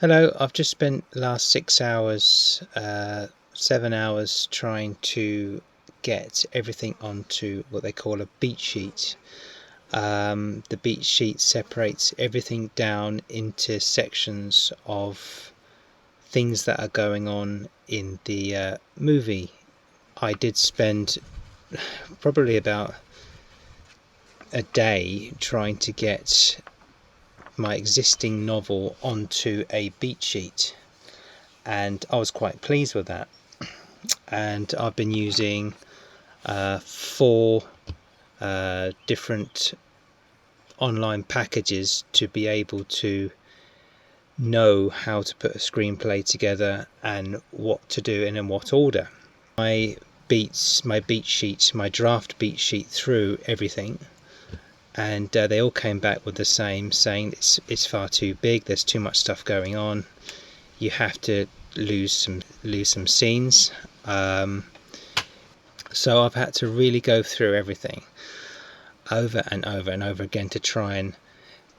Hello, I've just spent the last 6 hours, 7 hours trying to get everything onto what they call a beat sheet. The beat sheet separates everything down into sections of things that are going on in the movie. I did spend probably about a day trying to get my existing novel onto a beat sheet, and I was quite pleased with that. And I've been using 4 different online packages to be able to know how to put a screenplay together and what to do and in what order. My beat sheet, my draft beat sheet through everything, and they all came back with the same, saying it's far too big, there's too much stuff going on, you have to lose some scenes. So I've had to really go through everything over and over and over again to try and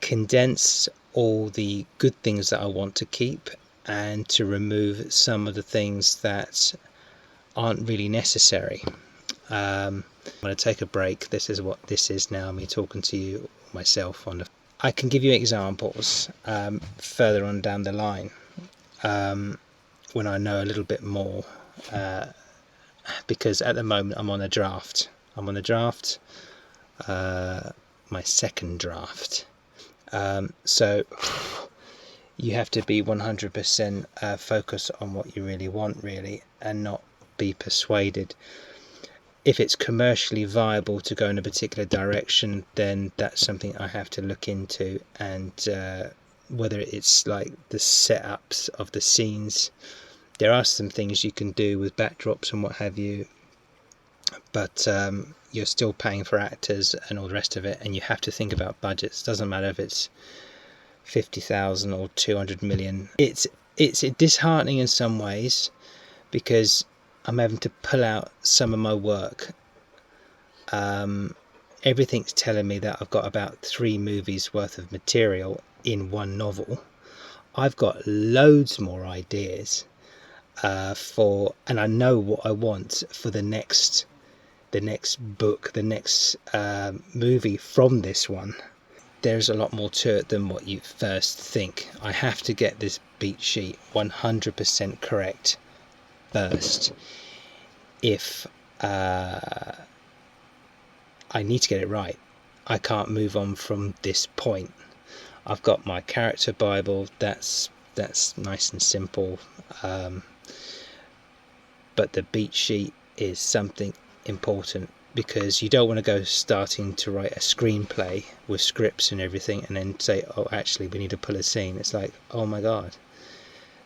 condense all the good things that I want to keep and to remove some of the things that aren't really necessary. I'm going to take a break. This is what this is now, me talking to you myself on the... I can give you examples further on down the line when I know a little bit more, because at the moment I'm on a draft. My second draft. So you have to be 100% focused on what you really want, really, and not be persuaded. If it's commercially viable to go in a particular direction, then that's something I have to look into, and whether it's like the setups of the scenes. There are some things you can do with backdrops and what have you, but you're still paying for actors and all the rest of it, and you have to think about budgets. Doesn't matter if it's 50,000 or 200 million. It's disheartening in some ways, because I'm having to pull out some of my work. Everything's telling me that I've got about 3 movies worth of material in one novel. I've got loads more ideas and I know what I want for the next book, the next movie from this one. There's a lot more to it than what you first think. I have to get this beat sheet 100% correct first. If I need to get it right, I can't move on from this point. I've got my character Bible, that's nice and simple, but the beat sheet is something important, because you don't want to go starting to write a screenplay with scripts and everything and then say, oh, actually we need to pull a scene. It's like, oh my god,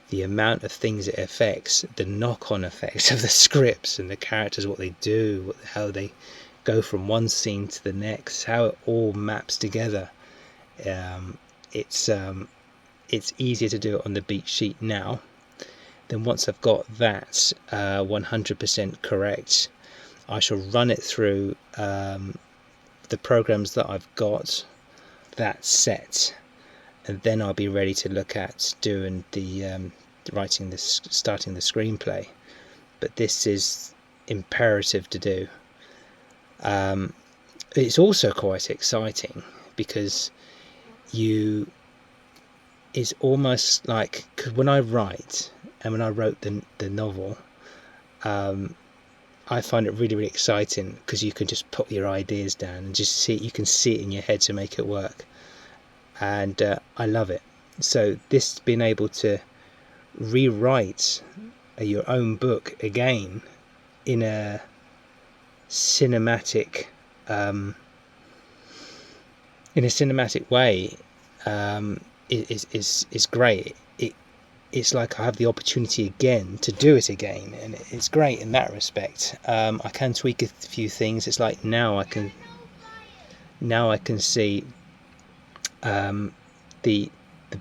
the amount of things it affects, the knock-on effects of the scripts and the characters, what they do, how they go from one scene to the next, how it all maps together. It's easier to do it on the beat sheet now. Then once I've got that 100% correct, I shall run it through the programs that I've got that set, and then I'll be ready to look at doing the starting the screenplay. But this is imperative to do. It's also quite exciting, because it's almost like, cause when I write, and when I wrote the novel, I find it really, really exciting, because you can just put your ideas down and just you can see it in your head to make it work, and I love it. So this, being able to rewrite your own book again in a cinematic way is great. It's like I have the opportunity again to do it again, and it's great in that respect. I can tweak a few things. It's like now I can see the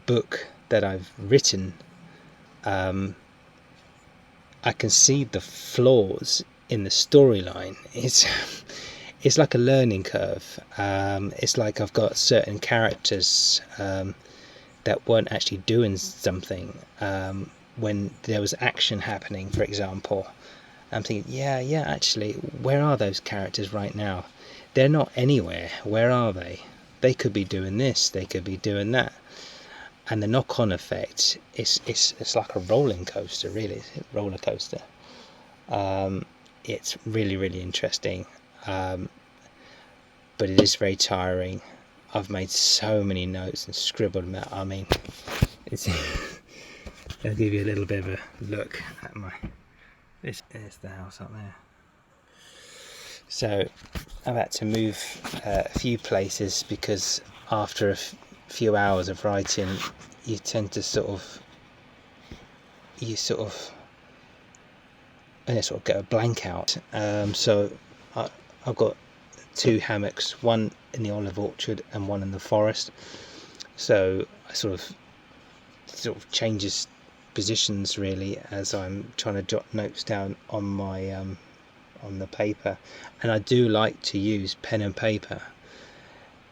book that I've written. I can see the flaws in the storyline. It's like a learning curve. It's like I've got certain characters that that weren't actually doing something. When there was action happening, for example, I'm thinking, yeah, actually, where are those characters right now? They're not anywhere. Where are they? They could be doing this, they could be doing that. And the knock-on effect, it's like a rolling coaster, really. Roller coaster. It's really, really interesting, but it is very tiring. I've made so many notes and scribbled them out. I mean, it's I'll give you a little bit of a look at my... This is the house up there. So I've had to move a few places because after a few hours of writing, you tend to sort of get a blank out. So I've got 2 hammocks, one in the olive orchard and one in the forest. So I sort of changes positions really as I'm trying to jot notes down on my on the paper. And I do like to use pen and paper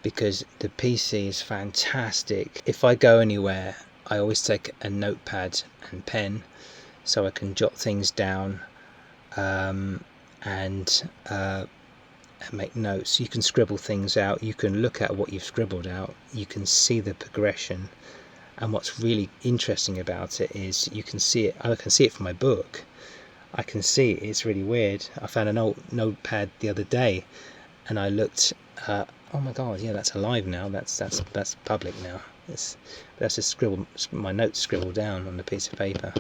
because the PC is fantastic. If I go anywhere, I always take a notepad and pen so I can jot things down and make notes. You can scribble things out, you can look at what you've scribbled out, you can see the progression. And what's really interesting about it is you can see it. I can see it from my book. I can see it. It's really weird. I found an old notepad the other day, and I looked. Oh my god! Yeah, that's alive now. That's public now. That's just my notes scribbled down on a piece of paper,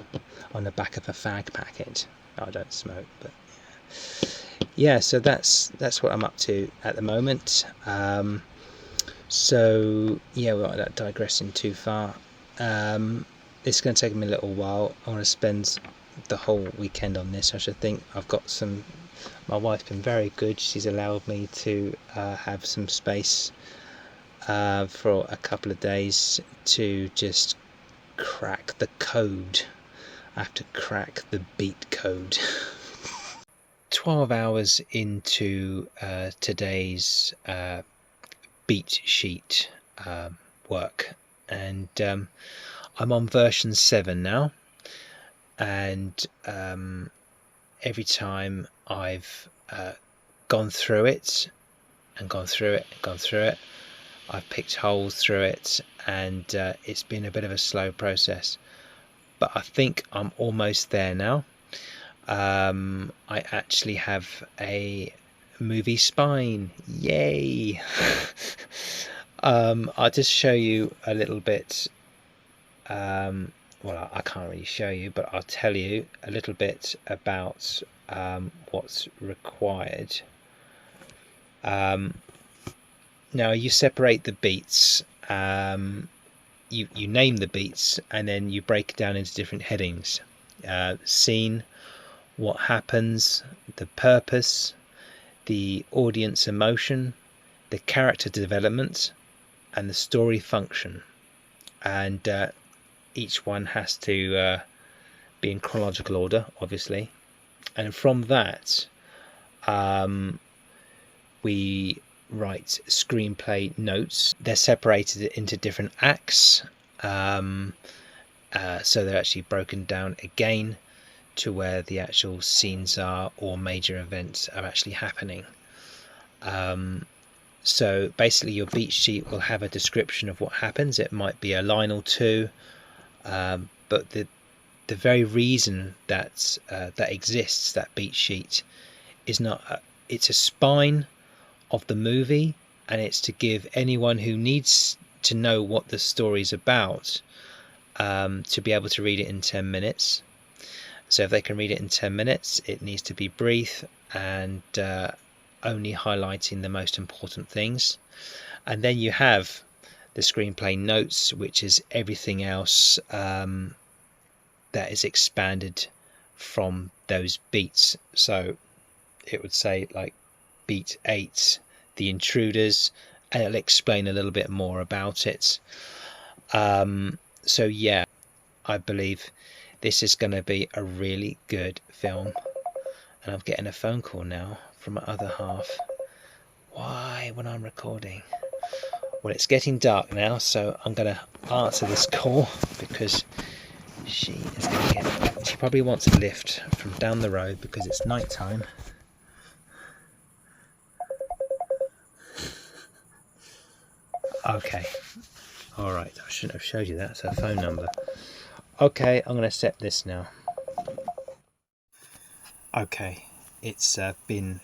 on the back of a fag packet. I don't smoke, but yeah. So that's what I'm up to at the moment. So yeah, without digressing too far, it's going to take me a little while. I want to spend the whole weekend on this. I should think I've got some. My wife's been very good. She's allowed me to have some space for a couple of days to just crack the code. I have to crack the beat code. 12 hours into today's beat sheet work, and I'm on version 7 now, and every time I've gone through it, I've picked holes through it, and it's been a bit of a slow process, but I think I'm almost there now. I actually have a movie spine. Yay! I'll just show you a little bit. Well, I can't really show you, but I'll tell you a little bit about what's required. Now you separate the beats. You name the beats, and then you break it down into different headings. Scene, what happens, the purpose, the audience emotion, the character development, and the story function. And each one has to be in chronological order, obviously. And from that, we write screenplay notes. They're separated into different acts, so they're actually broken down again to where the actual scenes are or major events are actually happening. So basically your beat sheet will have a description of what happens. It might be a line or two, but the very reason that that exists, that beat sheet, is not it's a spine of the movie, and it's to give anyone who needs to know what the story's about to be able to read it in 10 minutes. So if they can read it in 10 minutes, it needs to be brief and only highlighting the most important things. And then you have the screenplay notes, which is everything else that is expanded from those beats. So it would say like beat 8, the intruders, and it'll explain a little bit more about it. So yeah, I believe this is going to be a really good film. And I'm getting a phone call now from my other half. Why, when I'm recording? Well, it's getting dark now, so I'm going to answer this call because she probably wants a lift from down the road because it's night time. Okay, all right, I shouldn't have showed you that. It's her phone number. Okay, I'm going to set this now. Okay, it's been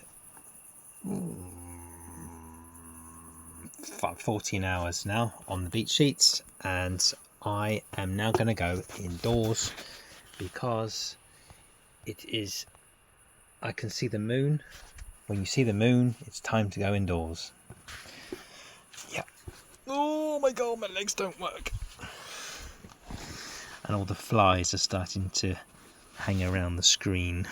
14 hours now on the beach sheets, and I am now going to go indoors because it is, I can see the moon. When you see the moon, it's time to go indoors. Yeah. Oh my god, my legs don't work. And all the flies are starting to hang around the screen.